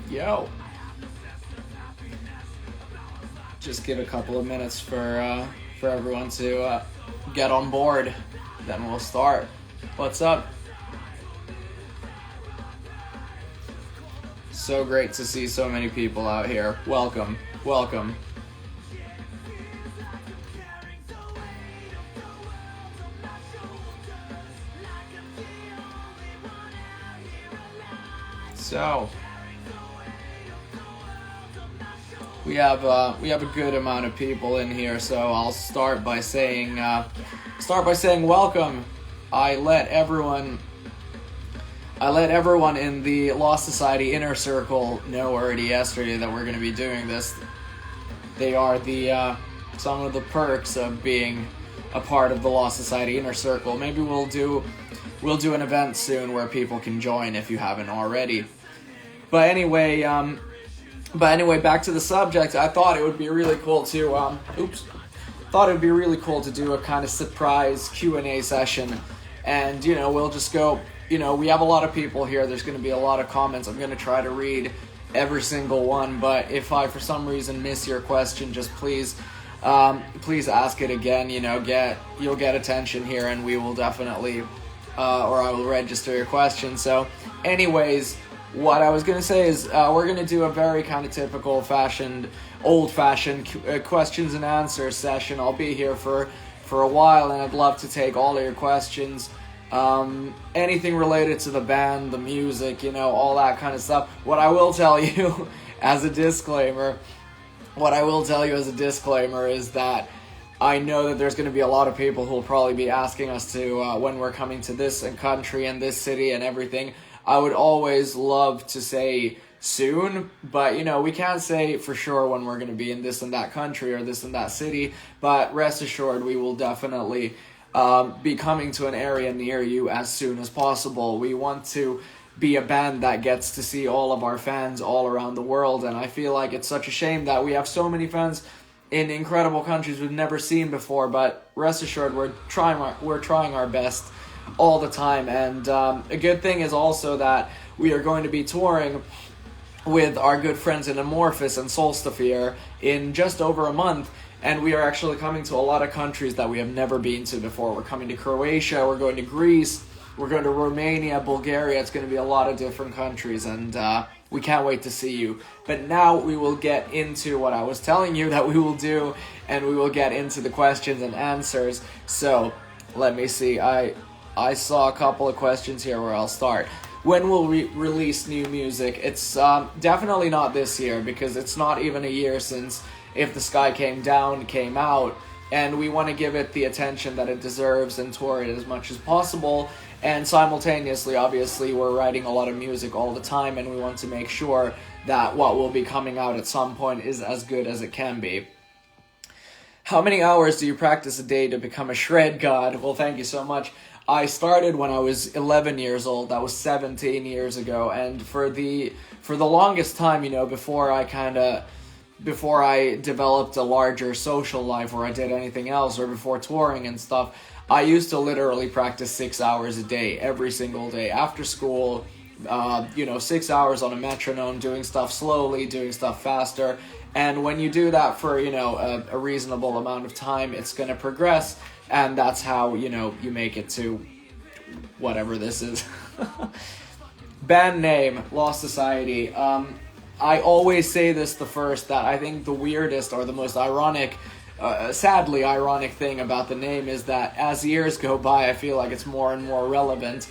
Yo. Just give a couple of minutes for everyone to get on board. Then we'll start. What's up? So great to see so many people out here. Welcome. Welcome. So we have a good amount of people in here, so I'll start by saying welcome. I let everyone in the Law Society inner circle know already yesterday that we're going to be doing this. They are some of the perks of being a part of the Law Society inner circle. Maybe we'll do an event soon where people can join if you haven't already. But anyway, back to the subject. I thought it would be really cool to do a kind of surprise Q&A session, and we'll just go. We have a lot of people here. There's going to be a lot of comments. I'm going to try to read every single one, but if I for some reason miss your question, just please ask it again. You'll get attention here, and we will definitely or I will register your question. So anyways, what I was going to say is we're going to do a very kind of typical old-fashioned questions and answers session. I'll be here for a while, and I'd love to take all of your questions. Anything related to the band, the music, all that kind of stuff. What I will tell you as a disclaimer is that I know that there's going to be a lot of people who will probably be asking us to, when we're coming to this country and this city and everything. I would always love to say soon, but we can't say for sure when we're going to be in this and that country or this and that city, but rest assured we will definitely be coming to an area near you as soon as possible. We want to be a band that gets to see all of our fans all around the world, and I feel like it's such a shame that we have so many fans in incredible countries we've never seen before, but rest assured we're trying our best all the time. And a good thing is also that we are going to be touring with our good friends in Amorphous and Solstafir in just over a month, and we are actually coming to a lot of countries that we have never been to before. We're coming to Croatia, we're going to Greece, we're going to Romania, Bulgaria. It's going to be a lot of different countries, and we can't wait to see you. But now we will get into what I was telling you that we will do, and we will get into the questions and answers. So let me see. I saw a couple of questions here where I'll start. When will we release new music? It's definitely not this year, because it's not even a year since If the Sky Came Down came out, and we want to give it the attention that it deserves and tour it as much as possible. And simultaneously, obviously, we're writing a lot of music all the time, and we want to make sure that what will be coming out at some point is as good as it can be. How many hours do you practice a day to become a shred god? Well, thank you so much. I started when I was 11 years old. That was 17 years ago. And for the longest time, before I developed a larger social life or I did anything else, or before touring and stuff, I used to literally practice 6 hours a day, every single day. After school, 6 hours on a metronome, doing stuff slowly, doing stuff faster. And when you do that for, a reasonable amount of time, it's going to progress. And that's how, you make it to whatever this is. Band name, Lost Society. I always say this the first, that I think the weirdest or the most ironic, sadly ironic thing about the name is that as years go by, I feel like it's more and more relevant.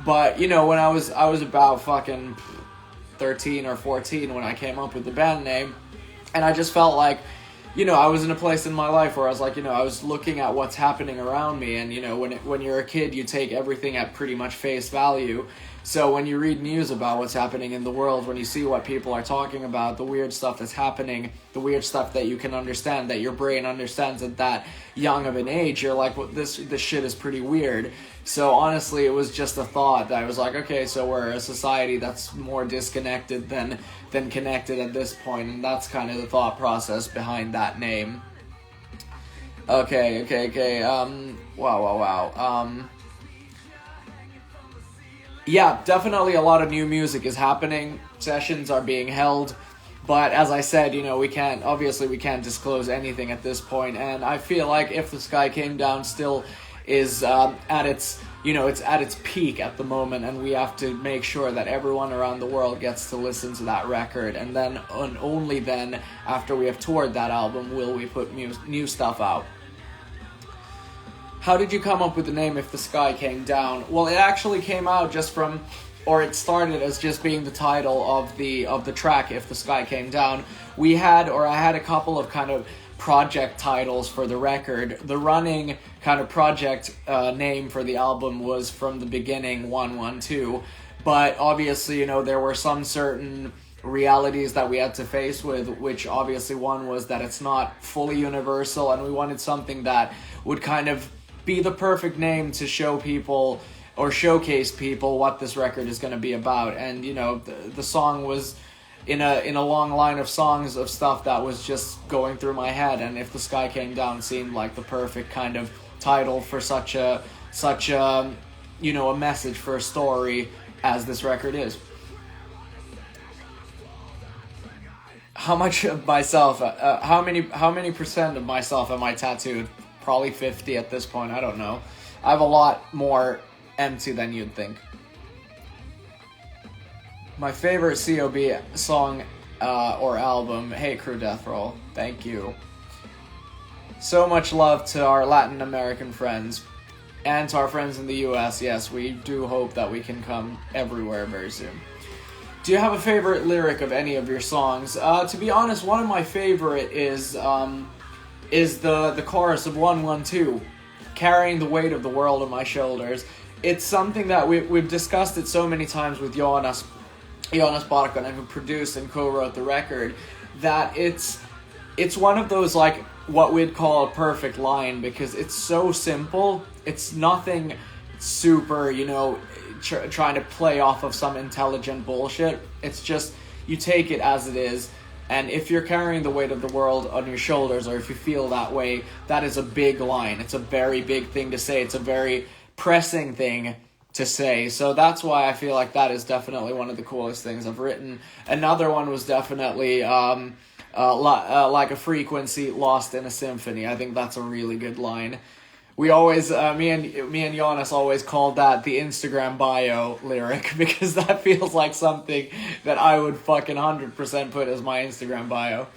But, when I was about fucking 13 or 14 when I came up with the band name, and I just felt like, I was in a place in my life where I was like, I was looking at what's happening around me, and, when you're a kid, you take everything at pretty much face value. So when you read news about what's happening in the world, when you see what people are talking about, the weird stuff that's happening, the weird stuff that you can understand, that your brain understands at that young of an age, you're like, well, this shit is pretty weird. So honestly, it was just a thought that I was like, okay, so we're a society that's more disconnected than connected at this point, and that's kind of the thought process behind that name. Okay. Wow. Yeah, definitely a lot of new music is happening. Sessions are being held. But as I said, we can't disclose anything at this point. And I feel like If the Sky Came Down still is at its, it's at its peak at the moment. And we have to make sure that everyone around the world gets to listen to that record. And then, and only then, after we have toured that album, will we put new stuff out. How did you come up with the name If the Sky Came Down? Well, it actually came out just from, or it started as just being the title of the track If the Sky Came Down. I had a couple of kind of project titles for the record. The running kind of project name for the album was from the beginning 112, but obviously, there were some certain realities that we had to face with, which obviously one was that it's not fully universal, and we wanted something that would kind of be the perfect name to show people or showcase people what this record is going to be about. And the song was in a long line of songs of stuff that was just going through my head, and If the Sky Came Down seemed like the perfect kind of title for such a a message for a story as this record is. How much of myself how many percent of myself am I tattooed? Probably 50 at this point, I don't know. I have a lot more empty than you'd think. My favorite COB song or album, Hey Crew Death Roll. Thank you. So much love to our Latin American friends and to our friends in the US. Yes, we do hope that we can come everywhere very soon. Do you have a favorite lyric of any of your songs? To be honest, one of my favorite is the chorus of 112, carrying the weight of the world on my shoulders. It's something that we've discussed it so many times with Jonas Barkanen, who produced and co-wrote the record, that it's one of those, like, what we'd call a perfect line, because it's so simple. It's nothing super, trying to play off of some intelligent bullshit. It's just, you take it as it is. And if you're carrying the weight of the world on your shoulders, or if you feel that way, that is a big line. It's a very big thing to say. It's a very pressing thing to say. So that's why I feel like that is definitely one of the coolest things I've written. Another one was definitely like a frequency lost in a symphony. I think that's a really good line. We always, me and Jonas always called that the Instagram bio lyric, because that feels like something that I would fucking 100% put as my Instagram bio.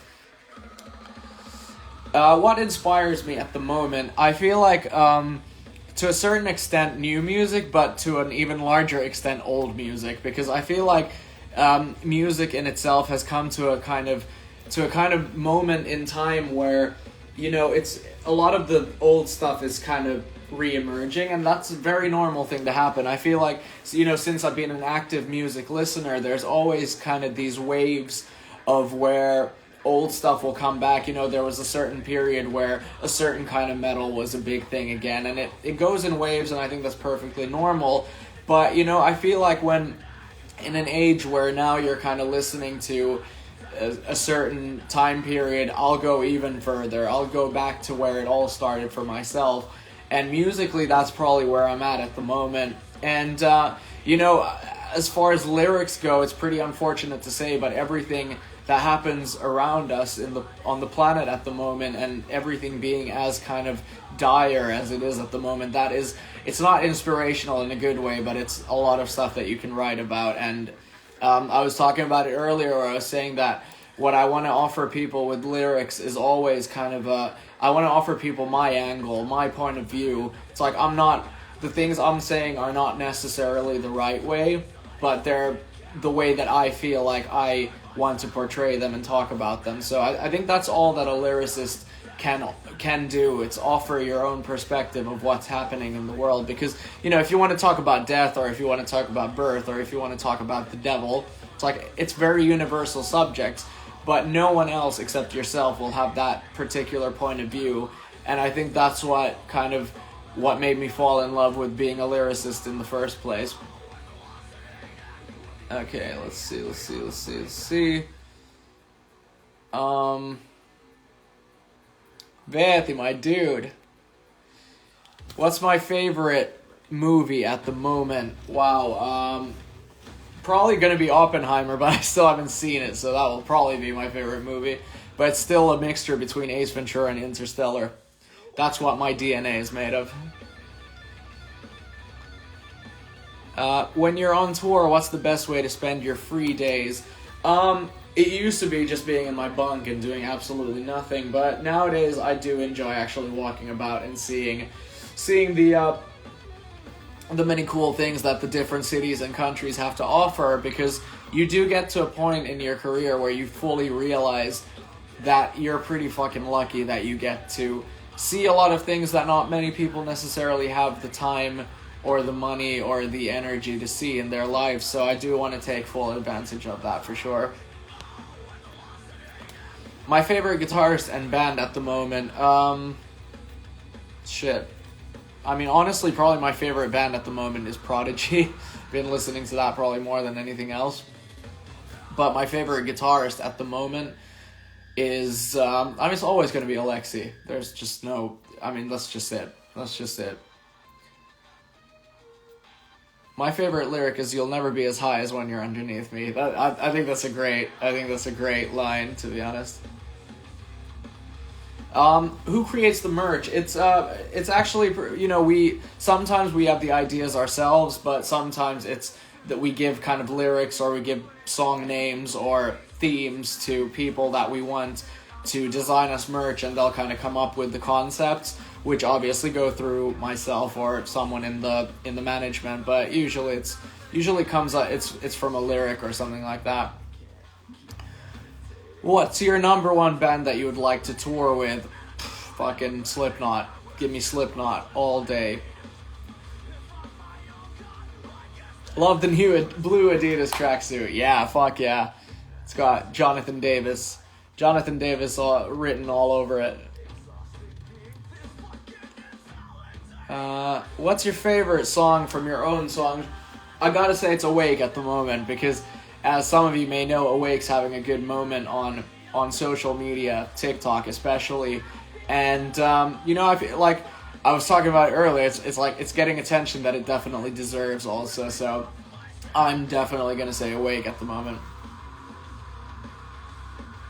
What inspires me at the moment? I feel like, to a certain extent, new music, but to an even larger extent, old music, because I feel like music in itself has come to a kind of moment in time where, it's a lot of the old stuff is kind of re-emerging, and that's a very normal thing to happen. I feel like, since I've been an active music listener, there's always kind of these waves of where old stuff will come back. There was a certain period where a certain kind of metal was a big thing again, and it goes in waves, and I think that's perfectly normal. But, I feel like when in an age where now you're kind of listening to a certain time period, I'll go even further. I'll go back to where it all started for myself. And musically, that's probably where I'm at the moment. And, as far as lyrics go, it's pretty unfortunate to say, but everything that happens around us on the planet at the moment, and everything being as kind of dire as it is at the moment, it's not inspirational in a good way, but it's a lot of stuff that you can write about. And I was talking about it earlier, where I was saying that what I want to offer people with lyrics is always kind of I want to offer people my angle, my point of view. It's like the things I'm saying are not necessarily the right way, but they're the way that I feel like I want to portray them and talk about them. So I think that's all that a lyricist can do. It's offer your own perspective of what's happening in the world. Because, if you want to talk about death, or if you want to talk about birth, or if you want to talk about the devil, it's very universal subjects, but no one else except yourself will have that particular point of view. And I think that's what made me fall in love with being a lyricist in the first place. Okay, let's see. Veti, my dude. What's my favorite movie at the moment? Wow, probably gonna be Oppenheimer, but I still haven't seen it, so that will probably be my favorite movie. But it's still a mixture between Ace Ventura and Interstellar. That's what my DNA is made of. When you're on tour, what's the best way to spend your free days? It used to be just being in my bunk and doing absolutely nothing, but nowadays I do enjoy actually walking about and seeing the many cool things that the different cities and countries have to offer, because you do get to a point in your career where you fully realize that you're pretty fucking lucky that you get to see a lot of things that not many people necessarily have the time or the money or the energy to see in their lives. So I do want to take full advantage of that for sure. My favorite guitarist and band at the moment, shit. I mean, honestly, probably my favorite band at the moment is Prodigy. Been listening to that probably more than anything else. But my favorite guitarist at the moment is, it's always going to be Alexi. There's just no, that's just it. That's just it. My favorite lyric is "You'll never be as high as when you're underneath me." I think that's a great line, to be honest. Who creates the merch? It's actually, sometimes we have the ideas ourselves, but sometimes it's that we give kind of lyrics or we give song names or themes to people that we want to design us merch, and they'll kind of come up with the concepts, which obviously go through myself or someone in the management, but usually comes up, it's from a lyric or something like that. What's your number one band that you would like to tour with? Fucking Slipknot. Give me Slipknot all day. Love the new blue Adidas tracksuit. Yeah, fuck yeah. It's got Jonathan Davis written all over it. What's your favorite song from your own songs? I gotta say it's Awake at the moment, because as some of you may know, Awake's having a good moment on social media, TikTok especially. And, I feel like I was talking about it earlier, it's getting attention that it definitely deserves also. So I'm definitely going to say Awake at the moment.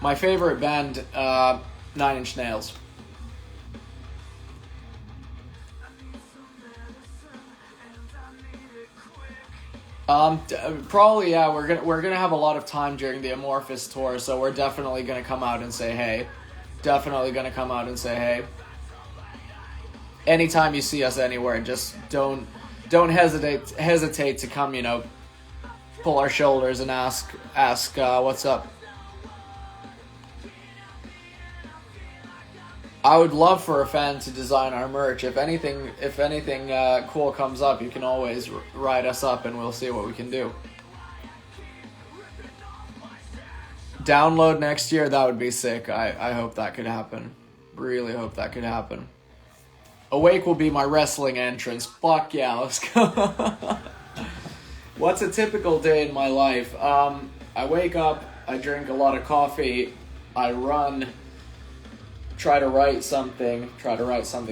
My favorite band, 9 Inch Nails. Probably, yeah, we're gonna have a lot of time during the Amorphous tour, so we're definitely gonna come out and say hey. Anytime you see us anywhere, just don't hesitate to come, pull our shoulders and ask what's up. I would love for a fan to design our merch. If anything cool comes up, you can always write us up and we'll see what we can do. Download next year, that would be sick. I hope that could happen. Really hope that could happen. Awake will be my wrestling entrance. Fuck yeah, let's go. What's a typical day in my life? I wake up, I drink a lot of coffee, I run, try to write something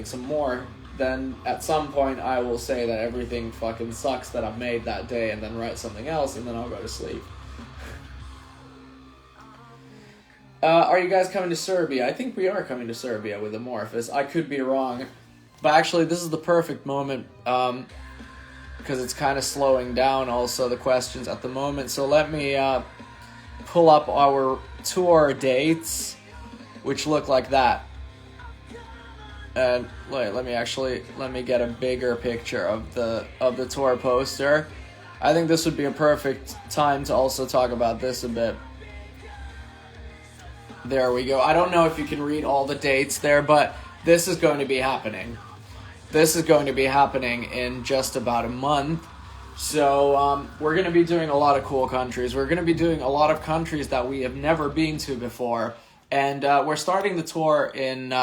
some more. Then at some point I will say that everything fucking sucks that I've made that day, and then write something else, and then I'll go to sleep. Are you guys coming to Serbia? I think we are coming to Serbia with Amorphous. I could be wrong. But actually this is the perfect moment, because it's kind of slowing down also the questions at the moment. So let me pull up our tour dates, which look like that. And let me get a bigger picture of the tour poster. I think this would be a perfect time to also talk about this a bit. There we go. I don't know if you can read all the dates there, but this is going to be happening. This is going to be happening in just about a month. So we're going to be doing a lot of cool countries. We're going to be doing a lot of countries that we have never been to before. And we're starting the tour in...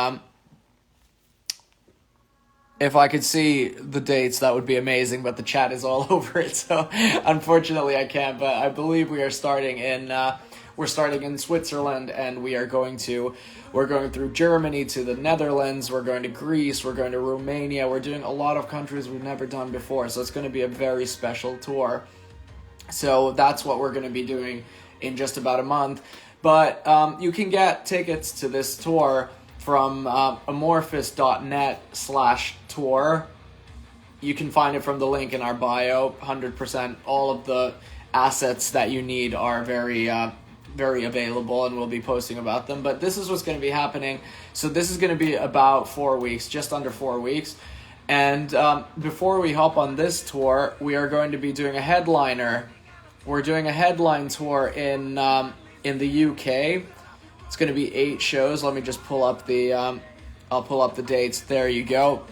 if I could see the dates, that would be amazing, but the chat is all over it, so unfortunately I can't. But I believe we are starting in... we're starting in Switzerland, and we're going through Germany to the Netherlands, we're going to Greece, we're going to Romania, we're doing a lot of countries we've never done before, so it's going to be a very special tour. So that's what we're going to be doing in just about a month. But you can get tickets to this tour from amorphous.net/tour. You can find it from the link in our bio. 100%. All of the assets that you need are very available, and we'll be posting about them. But this is what's going to be happening. So this is going to be about 4 weeks, just under 4 weeks. And before we hop on this tour, we are going to be doing a headliner. We're doing a headline tour in the UK. It's going to be 8 shows. Let me just pull up the dates. There you go.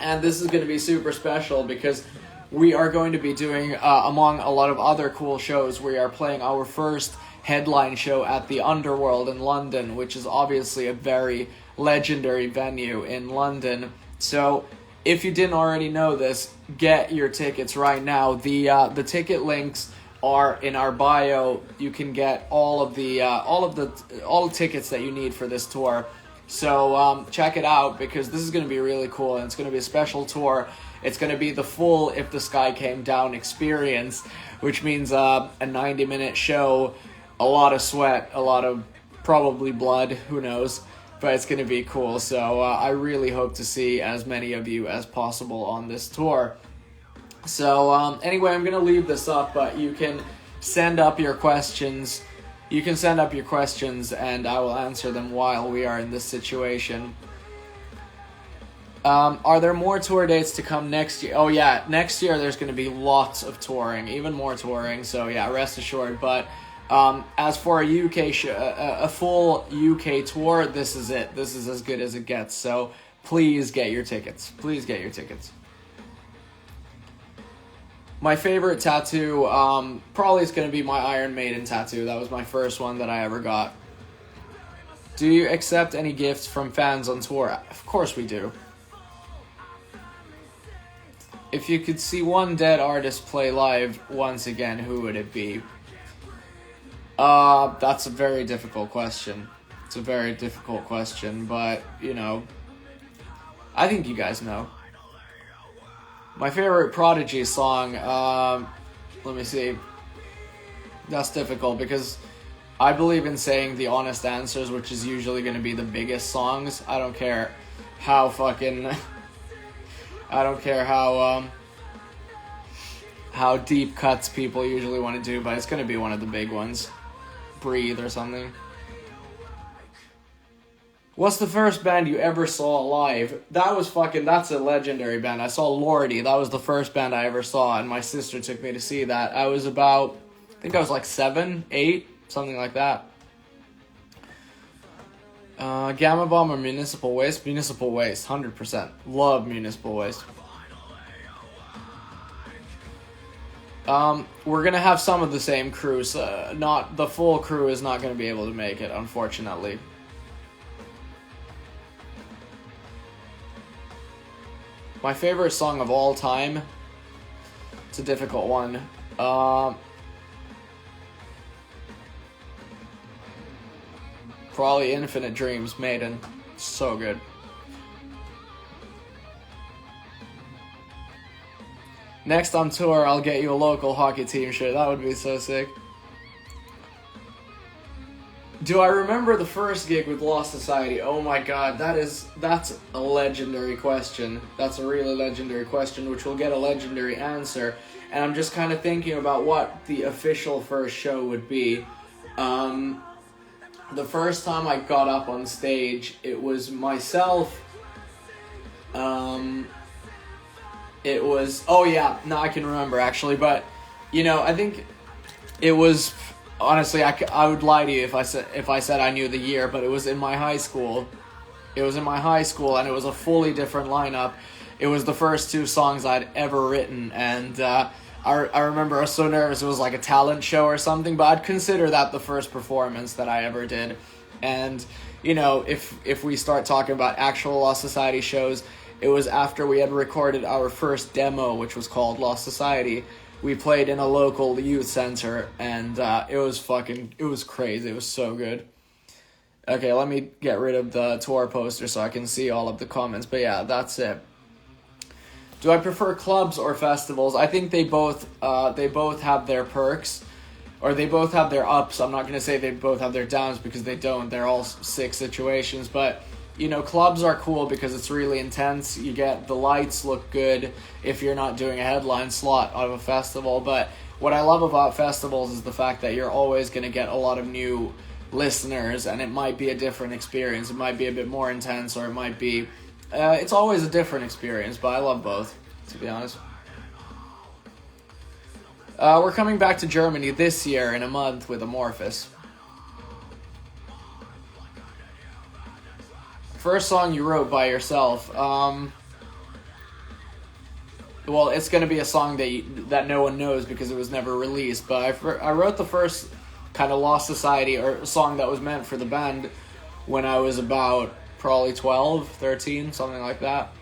And this is going to be super special because we are going to be doing, among a lot of other cool shows, we are playing our first headline show at the Underworld in London, which is obviously a very legendary venue in London. So if you didn't already know this, get your tickets right now. The ticket links are in our bio. You can get all the tickets that you need for this tour. So check it out, because this is going to be really cool, and it's going to be a special tour. It's going to be the full If the Sky Came Down experience, which means a 90-minute show, a lot of sweat, a lot of probably blood, who knows, but it's going to be cool. So I really hope to see as many of you as possible on this tour. So anyway, I'm going to leave this up, but you can send up your questions. You can send up your questions, and I will answer them while we are in this situation. Are there more tour dates to come next year? Oh yeah, next year there's going to be lots of touring, even more touring. So yeah, rest assured. But as for a a full UK tour, this is it. This is as good as it gets. So please get your tickets. Please get your tickets. My favorite tattoo probably is going to be my Iron Maiden tattoo. That was my first one that I ever got. Do you accept any gifts from fans on tour? Of course we do. If you could see one dead artist play live once again, who would it be? That's a very difficult question. It's a very difficult question, but, you know, I think you guys know. My favorite Prodigy song, let me see. That's difficult because I believe in saying the honest answers, which is usually going to be the biggest songs. I don't care how fucking... I don't care how deep cuts people usually want to do, but it's going to be one of the big ones. Breathe or something. What's the first band you ever saw live? That's a legendary band. I saw Lordy. That was the first band I ever saw, and my sister took me to see that. I was I think I was like 7, 8, something like that. Gamma Bomb or Municipal Waste? Municipal Waste, 100%. Love Municipal Waste. We're gonna have some of the same crew, so not the full crew is not gonna be able to make it, unfortunately. My favorite song of all time? It's a difficult one. Probably Infinite Dreams, Maiden. So good. Next on tour, I'll get you a local hockey team shirt. That would be so sick. Do I remember the first gig with Lost Society? Oh my god, that's a legendary question. That's a really legendary question, which will get a legendary answer. And I'm just kind of thinking about what the official first show would be. The first time I got up on stage, it was myself. I can remember actually, but you know, I think it was. Honestly, I would lie to you if I said I knew the year, but it was in my high school. It was in my high school, and it was a fully different lineup. It was the first 2 songs I'd ever written, and I remember I was so nervous. It was like a talent show or something, but I'd consider that the first performance that I ever did. And you know, if we start talking about actual Lost Society shows, it was after we had recorded our first demo, which was called Lost Society. we played in a local youth center, and it was crazy. It was so good. Okay, let me get rid of the tour poster so I can see all of the comments. But yeah, that's it. Do I prefer clubs or festivals? I think they both have their perks, or they both have their ups. I'm not going to say they both have their downs, because they don't. They're all sick situations. But, you know, clubs are cool because it's really intense. You get the lights look good if you're not doing a headline slot of a festival. But what I love about festivals is the fact that you're always going to get a lot of new listeners, and it might be a different experience. It might be a bit more intense, or it might be... it's always a different experience, but I love both, to be honest. We're coming back to Germany this year in a month with Amorphous. First song you wrote by yourself. Well, it's going to be a song that no one knows because it was never released, but I wrote the first kind of Lost Society, or song that was meant for the band, when I was about probably 12, 13, something like that.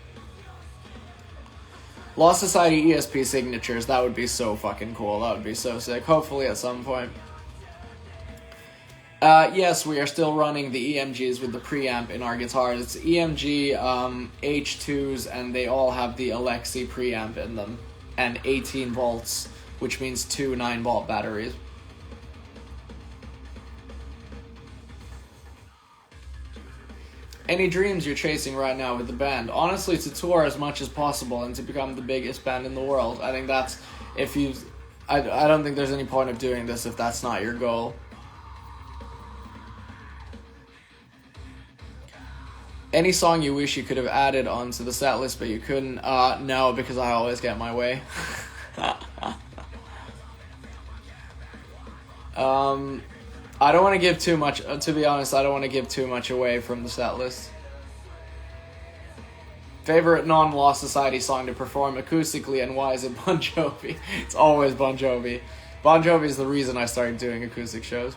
Lost Society ESP signatures, that would be so fucking cool. That would be so sick. Hopefully at some point. Yes, we are still running the EMGs with the preamp in our guitars. It's EMG H2s, and they all have the Alexi preamp in them. And 18 volts, which means 2 9-volt batteries. Any dreams you're chasing right now with the band? Honestly, to tour as much as possible and to become the biggest band in the world. I think that's, I don't think there's any point of doing this if that's not your goal. Any song you wish you could have added onto the set list but you couldn't? No, because I always get my way. I don't want to give too much, to be honest, I don't want to give too much away from the set list. Favorite non-Lost Society song to perform acoustically, and why is it Bon Jovi? It's always Bon Jovi. Bon Jovi is the reason I started doing acoustic shows.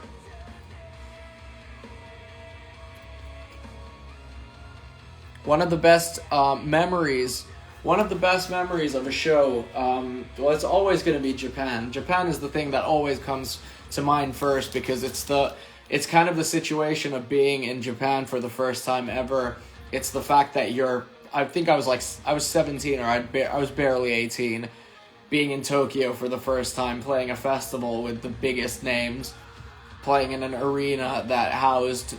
One of the best memories of a show, well, it's always going to be Japan. Japan is the thing that always comes to mind first, because it's kind of the situation of being in Japan for the first time ever. It's the fact that I was 17, or I was barely 18, being in Tokyo for the first time, playing a festival with the biggest names, playing in an arena that housed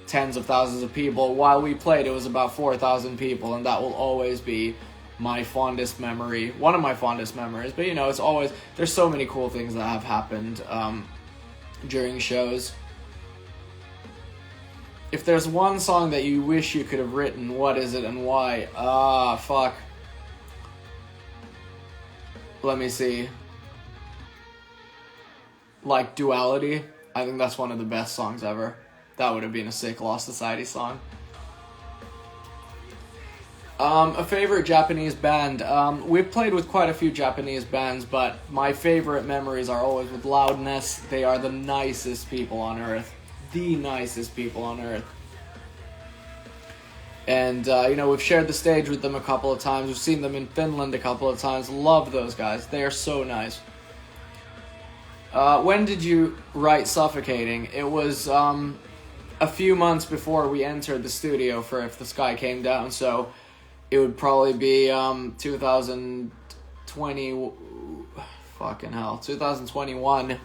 tens of thousands of people. While we played, it was about 4,000 people, and that will always be my fondest memory, one of my fondest memories. But it's always, there's so many cool things that have happened during shows. If there's one song that you wish you could have written, what is it and why? Fuck. Let me see. Like Duality. I think that's one of the best songs ever. That would have been a sick Lost Society song. A favorite Japanese band. We've played with quite a few Japanese bands, but my favorite memories are always with Loudness. They are the nicest people on earth. The nicest people on earth. And, we've shared the stage with them a couple of times. We've seen them in Finland a couple of times. Love those guys. They are so nice. When did you write Suffocating? It was a few months before we entered the studio for If the Sky Came Down, so it would probably be 2020... Fucking hell. 2021,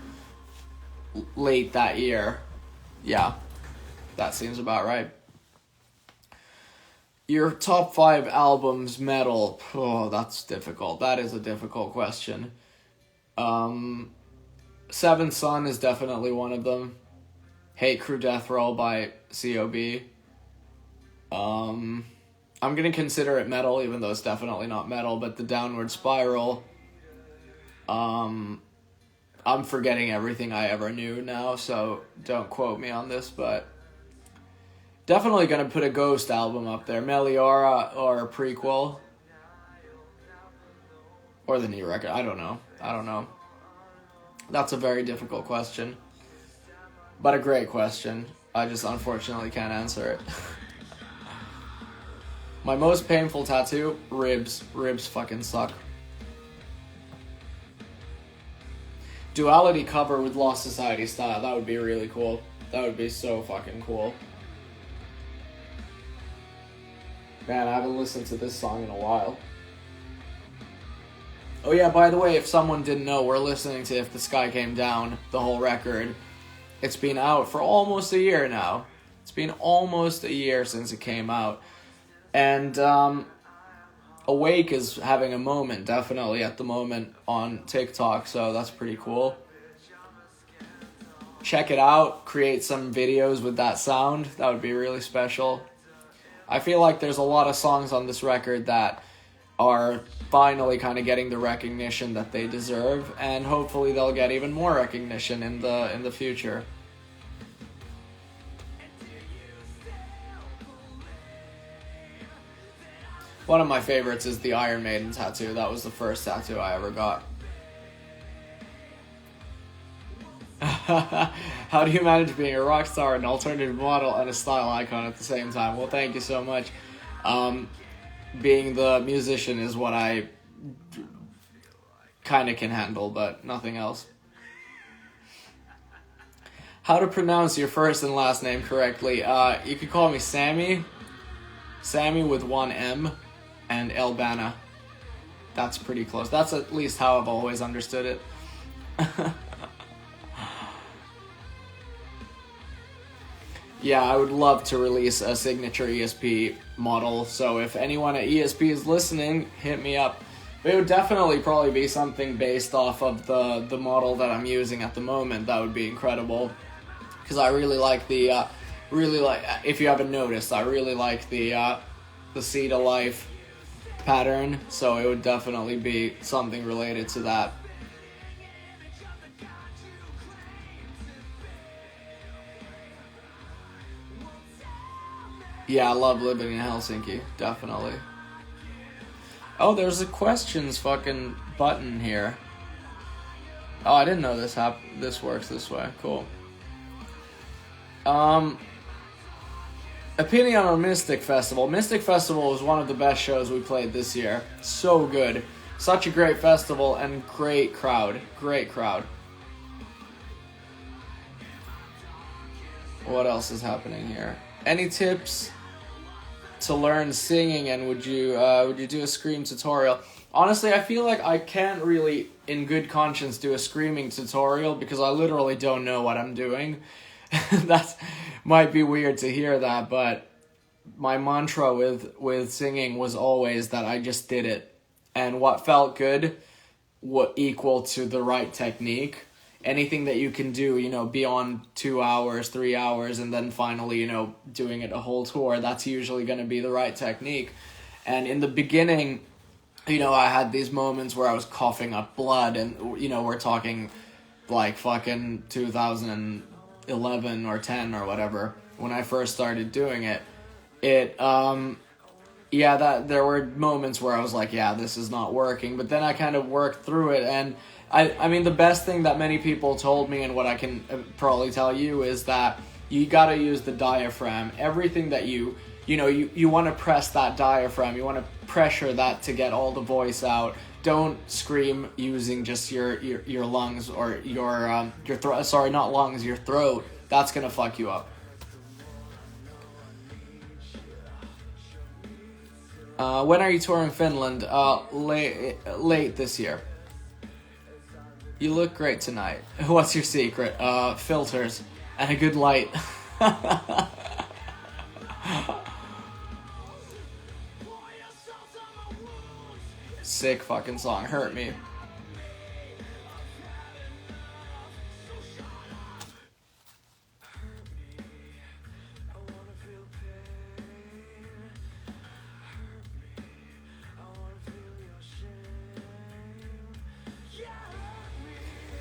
late that year. Yeah, that seems about right. Your top 5 albums, metal. Oh, that's difficult. That is a difficult question. Seventh Son is definitely one of them. Hate Crew Death Roll by C.O.B. I'm going to consider it metal, even though it's definitely not metal, but The Downward Spiral. I'm forgetting everything I ever knew now, so don't quote me on this, but definitely gonna put a Ghost album up there. Meliora or a Prequel. Or the new record. I don't know. That's a very difficult question. But a great question. I just unfortunately can't answer it. My most painful tattoo, ribs. Ribs fucking suck. Duality cover with Lost Society style. That would be really cool. That would be so fucking cool. Man, I haven't listened to this song in a while. Oh yeah, by the way, if someone didn't know, we're listening to If the Sky Came Down, the whole record. It's been out for almost a year now. It's been almost a year since it came out. And Awake is having a moment, definitely, at the moment on TikTok, so that's pretty cool. Check it out, create some videos with that sound. That would be really special. I feel like there's a lot of songs on this record that are finally kind of getting the recognition that they deserve, and hopefully they'll get even more recognition in the future. One of my favorites is the Iron Maiden tattoo. That was the first tattoo I ever got. How do you manage being a rock star, an alternative model, and a style icon at the same time? Well, thank you so much. Being the musician is what I kind of can handle, but nothing else. How to pronounce your first and last name correctly? You could call me Samy. Samy with one M, and Elbanna. That's pretty close. That's at least how I've always understood it. Yeah, I would love to release a signature ESP model, so if anyone at ESP is listening, hit me up. It would definitely probably be something based off of the model that I'm using at the moment. That would be incredible, because I really like if you haven't noticed, I really like the C to Life pattern, so it would definitely be something related to that. Yeah, I love living in Helsinki, definitely. Oh, there's a questions fucking button here. Oh, I didn't know this works this way. Cool. Opinion on Mystic Festival. Mystic Festival was one of the best shows we played this year. So good. Such a great festival and great crowd. Great crowd. What else is happening here? Any tips to learn singing, and would you do a scream tutorial? Honestly, I feel like I can't really, in good conscience, do a screaming tutorial because I literally don't know what I'm doing. That might be weird to hear that, but my mantra with singing was always that I just did it, and what felt good, what equal to the right technique. Anything that you can do, beyond 2 hours, 3 hours, and then finally, doing it a whole tour, that's usually going to be the right technique. And in the beginning, I had these moments where I was coughing up blood, and, we're talking like fucking 2011 or 10 or whatever, when I first started doing it. That there were moments where I was like, yeah, this is not working, but then I kind of worked through it, and I mean, the best thing that many people told me, and what I can probably tell you, is that you gotta use the diaphragm. Everything that you want to press that diaphragm, you want to pressure that to get all the voice out. Don't scream using just your lungs or your throat. Sorry, not lungs, your throat. That's gonna fuck you up. When are you touring Finland? Late this year. You look great tonight. What's your secret? Filters and a good light. Sick fucking song. Hurt Me.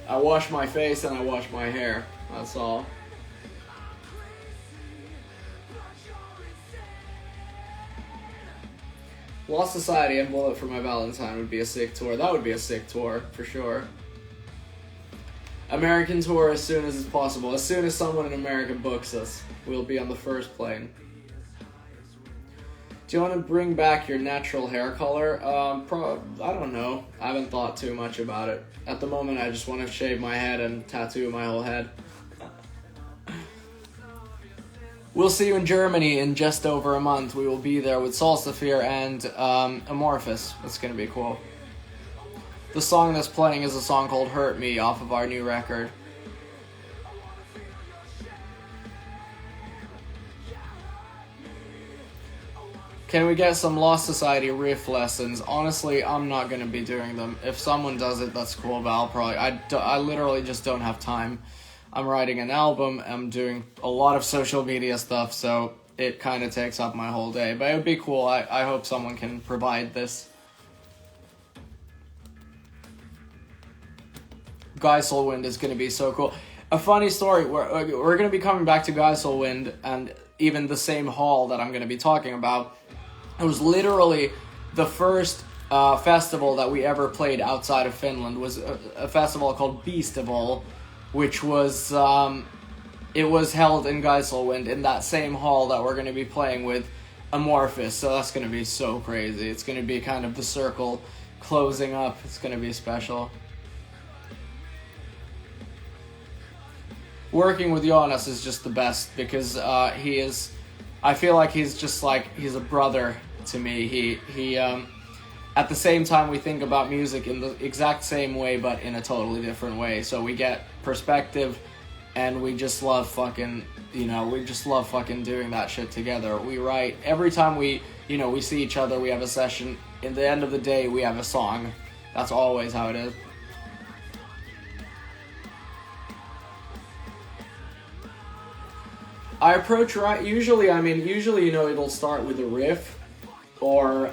I wash my face and I wash my hair. That's all. Lost Society and Bullet for My Valentine would be a sick tour. That would be a sick tour, for sure. American tour as soon as it's possible. As soon as someone in America books us, we'll be on the first plane. Do you want to bring back your natural hair color? I don't know. I haven't thought too much about it. At the moment, I just want to shave my head and tattoo my whole head. We'll see you in Germany in just over a month. We will be there with Soulsafir and Amorphous. It's going to be cool. The song that's playing is a song called Hurt Me off of our new record. Can we get some Lost Society riff lessons? Honestly, I'm not going to be doing them. If someone does it, that's cool, but I'll probably... I literally just don't have time. I'm writing an album, I'm doing a lot of social media stuff, so it kind of takes up my whole day. But it would be cool. I hope someone can provide this. Geiselwind is going to be so cool. A funny story, we're going to be coming back to Geiselwind, and even the same hall that I'm going to be talking about. It was literally the first festival that we ever played outside of Finland. Was a festival called Beastival, which was, it was held in Geiselwind in that same hall that we're going to be playing with Amorphous, so that's going to be so crazy. It's going to be kind of the circle closing up. It's going to be special. Working with Jonas is just the best, because he is, I feel like he's just like, he's a brother to me. He at the same time, we think about music in the exact same way, but in a totally different way. So we get perspective, and we just love fucking, we just love fucking doing that shit together. We write, every time we see each other, we have a session. In the end of the day, we have a song. That's always how it is. I approach, usually, it'll start with a riff, or,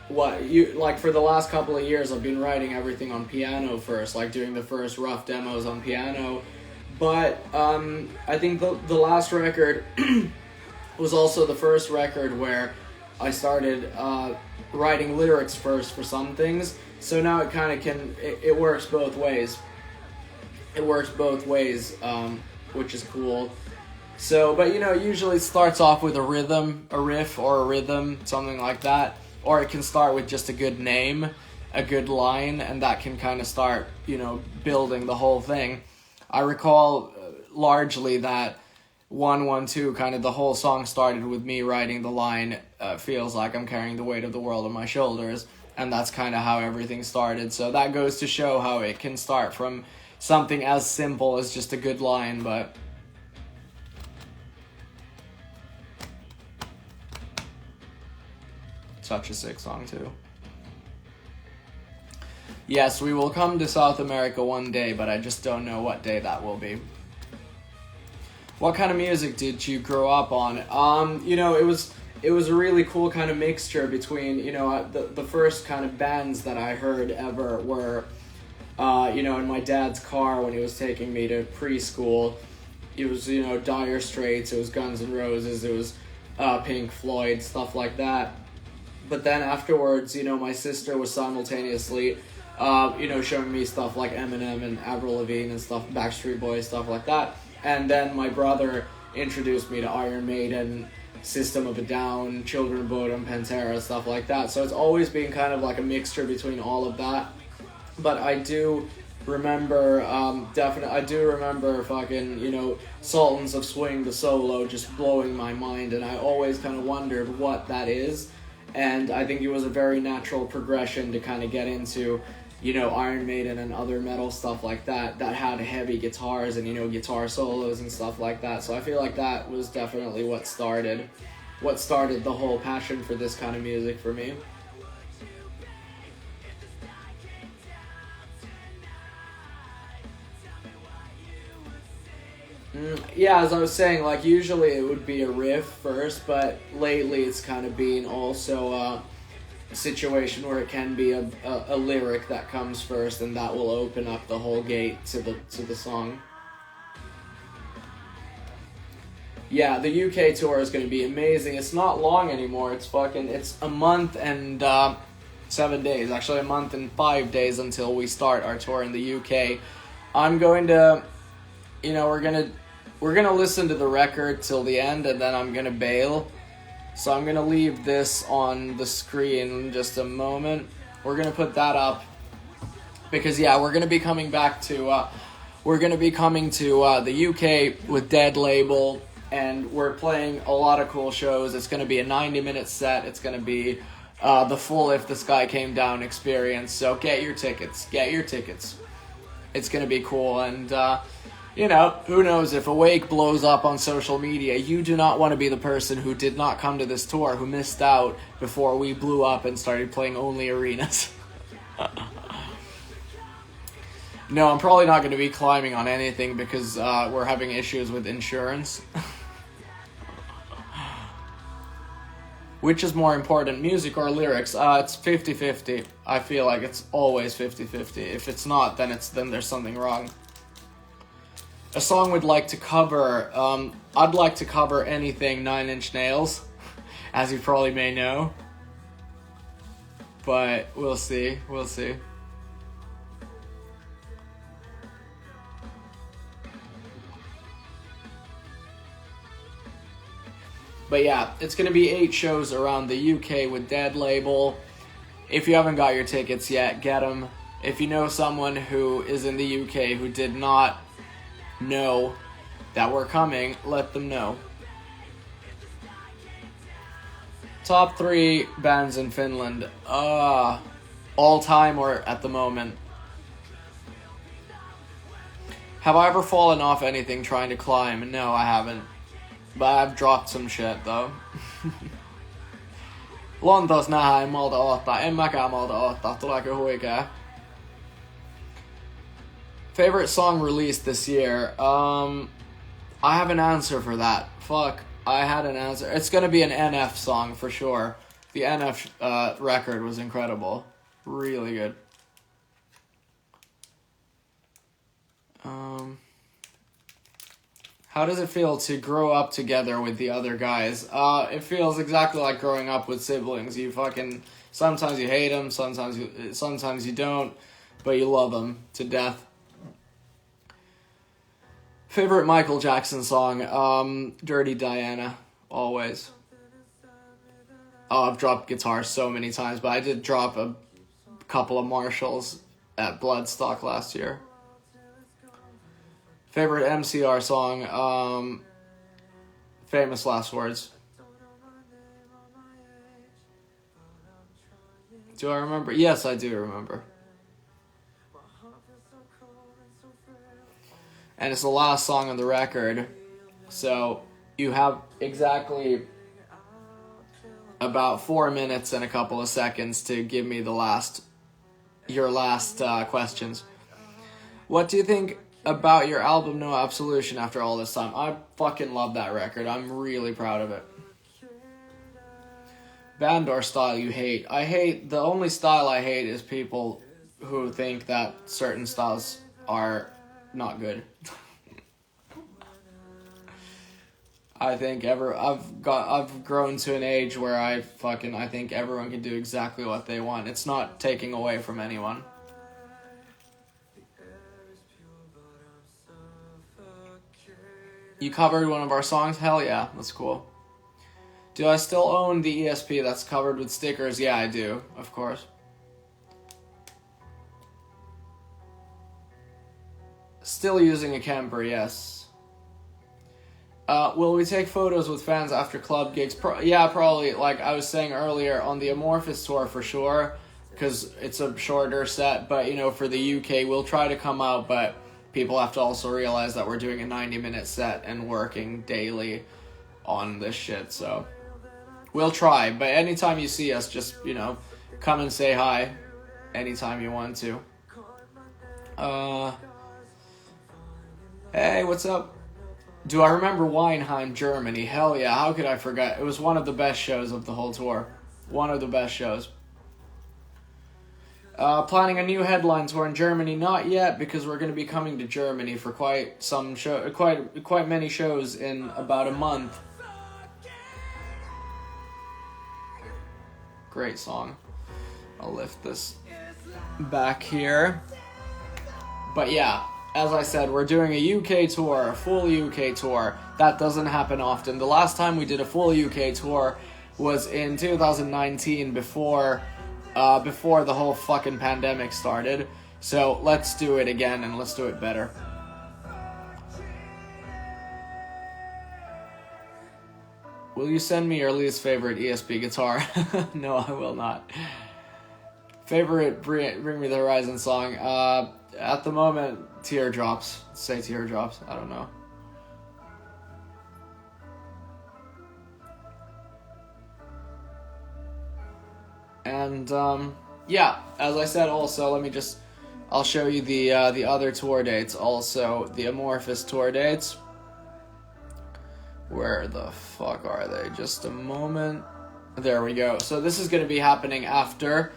for the last couple of years, I've been writing everything on piano first, like doing the first rough demos on piano, but, I think the last record was also the first record where I started, writing lyrics first for some things, so now it kind of it works both ways. It works both ways, which is cool. So, but usually it starts off with a rhythm, a riff or a rhythm, something like that. Or it can start with just a good name, a good line, and that can kind of start, building the whole thing. I recall largely that 112, kind of the whole song started with me writing the line, feels like I'm carrying the weight of the world on my shoulders, and that's kind of how everything started. So that goes to show how it can start from something as simple as just a good line, but... Such a sick song, too. Yes, we will come to South America one day, but I just don't know what day that will be. What kind of music did you grow up on? It was a really cool kind of mixture between, the first kind of bands that I heard ever were, in my dad's car when he was taking me to preschool. It was, Dire Straits, it was Guns N' Roses, it was Pink Floyd, stuff like that. But then afterwards, my sister was simultaneously, showing me stuff like Eminem and Avril Lavigne and stuff, Backstreet Boys, stuff like that. And then my brother introduced me to Iron Maiden, System of a Down, Children of Bodom, Pantera, stuff like that. So it's always been kind of like a mixture between all of that. But I do remember, fucking, Sultans of Swing, the solo, just blowing my mind. And I always kind of wondered what that is. And I think it was a very natural progression to kind of get into, Iron Maiden and other metal stuff like that had heavy guitars and, guitar solos and stuff like that. So I feel like that was definitely what started the whole passion for this kind of music for me. Yeah, as I was saying, usually it would be a riff first, but lately it's kind of been also a situation where it can be a lyric that comes first, and that will open up the whole gate to the song. Yeah, the UK tour is going to be amazing. It's not long anymore. It's a month and 7 days. Actually, a month and 5 days until we start our tour in the UK. I'm going to, we're gonna listen to the record till the end, and then I'm gonna bail. So I'm going to leave this on the screen in just a moment. We're going to put that up because, yeah, we're going to be coming back to, the UK with Dead Label, and we're playing a lot of cool shows. It's going to be a 90-minute set. It's going to be the full If the Sky Came Down experience. So get your tickets. It's going to be cool, and, who knows, if Awake blows up on social media, you do not want to be the person who did not come to this tour, who missed out before we blew up and started playing only arenas. No, I'm probably not going to be climbing on anything because we're having issues with insurance. Which is more important, music or lyrics? It's 50-50. I feel like it's always 50-50. If it's not, then there's something wrong. A song we'd like to cover, I'd like to cover anything 9 Inch Nails, as you probably may know. But we'll see. But yeah, it's going to be 8 shows around the UK with Dead Label. If you haven't got your tickets yet, get them. If you know someone who is in the UK who did not know that we're coming, let them know. Top 3 bands in Finland. All time or at the moment. Have I ever fallen off anything trying to climb? No, I haven't. But I've dropped some shit though. Lontoos nähdään, en malta odottaa. En mäkään malta odottaa. Tuleeko huikea? Favorite song released this year? I have an answer for that. Fuck, I had an answer. It's gonna be an NF song for sure. The NF record was incredible. Really good. How does it feel to grow up together with the other guys? It feels exactly like growing up with siblings. Sometimes you hate them, sometimes you don't, but you love them to death. Favorite Michael Jackson song? Dirty Diana, always. I've dropped guitar so many times, but I did drop a couple of Marshalls at Bloodstock last year. Favorite MCR song, Famous Last Words. Do I remember? Yes, I do remember. And it's the last song on the record, so you have exactly about 4 minutes and a couple of seconds to give me your last questions. What do you think about your album No Absolution after all this time? I fucking love that record. I'm really proud of it. Band or style you hate? The only style I hate is people who think that certain styles are not good. I think I've grown to an age where I think everyone can do exactly what they want. It's not taking away from anyone. You covered one of our songs? Hell yeah, that's cool. Do I still own the ESP that's covered with stickers? Yeah, I do, of course. Still using a camper, yes. Will we take photos with fans after club gigs? Yeah, probably. Like I was saying earlier, on the Amorphous tour for sure, because it's a shorter set. But, for the UK, we'll try to come out, but people have to also realize that we're doing a 90-minute set and working daily on this shit, so we'll try. But anytime you see us, just, come and say hi anytime you want to. Hey, what's up? Do I remember Weinheim, Germany? Hell yeah, how could I forget? It was one of the best shows of the whole tour. One of the best shows. Planning a new headline tour in Germany? Not yet, because we're going to be coming to Germany for quite many shows in about a month. Great song. I'll lift this back here. But yeah, as I said, we're doing a UK tour, a full UK tour. That doesn't happen often. The last time we did a full UK tour was in 2019 before the whole fucking pandemic started. So let's do it again, and let's do it better. Will you send me your least favorite ESP guitar? No, I will not. Favorite Bring Me the Horizon song? At the moment, Teardrops. Say Teardrops. I don't know. And yeah, as I said, also I'll show you the other tour dates. Also, the Amorphous tour dates. Where the fuck are they? Just a moment. There we go. So this is going to be happening after.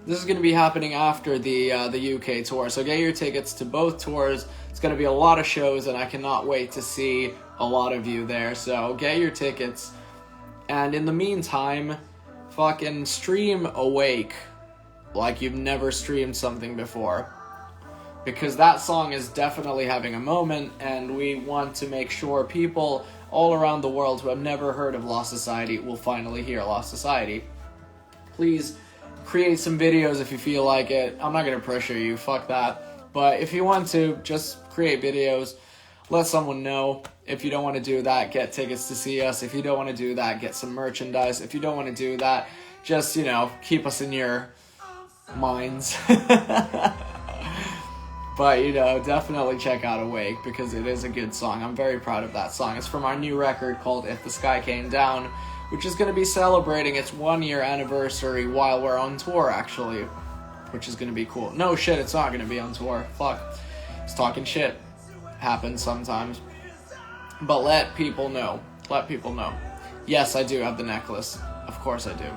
This is going to be happening after the UK tour. So get your tickets to both tours. It's going to be a lot of shows, and I cannot wait to see a lot of you there. So get your tickets. And in the meantime, fucking stream Awake like you've never streamed something before. Because that song is definitely having a moment, and we want to make sure people all around the world who have never heard of Lost Society will finally hear Lost Society. Please create some videos if you feel like it. I'm not going to pressure you, fuck that. But if you want to, just create videos. Let someone know. If you don't want to do that, get tickets to see us. If you don't want to do that, get some merchandise. If you don't want to do that, just, keep us in your minds. But, definitely check out Awake, because it is a good song. I'm very proud of that song. It's from our new record called If the Sky Came Down, which is going to be celebrating its 1-year anniversary while we're on tour, actually, which is going to be cool. No shit, it's not going to be on tour. Fuck. It's talking shit. Happens sometimes. But let people know. Let people know. Yes, I do have the necklace. Of course I do.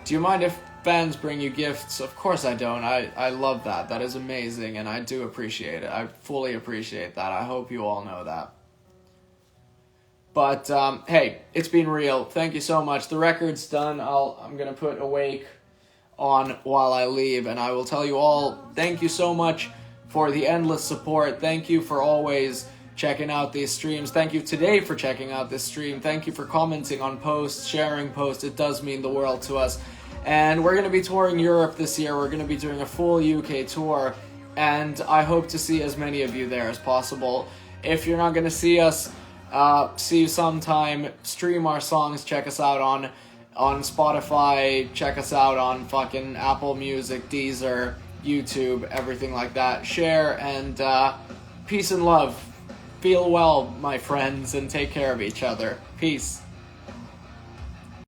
Do you mind if fans bring you gifts? Of course I don't. I love that. That is amazing, and I do appreciate it. I fully appreciate that. I hope you all know that. But, hey, it's been real. Thank you so much. The record's done. I'm going to put Awake on while I leave, and I will tell you all, thank you so much for the endless support. Thank you for always checking out these streams. Thank you today for checking out this stream. Thank you for commenting on posts, sharing posts. It does mean the world to us. And we're going to be touring Europe this year. We're going to be doing a full UK tour, and I hope to see as many of you there as possible. If you're not going to see us, see you sometime. Stream our songs. Check us out on Spotify. Check us out on fucking Apple Music, Deezer, YouTube, everything like that. Share, and peace and love. Feel well, my friends, and take care of each other. Peace.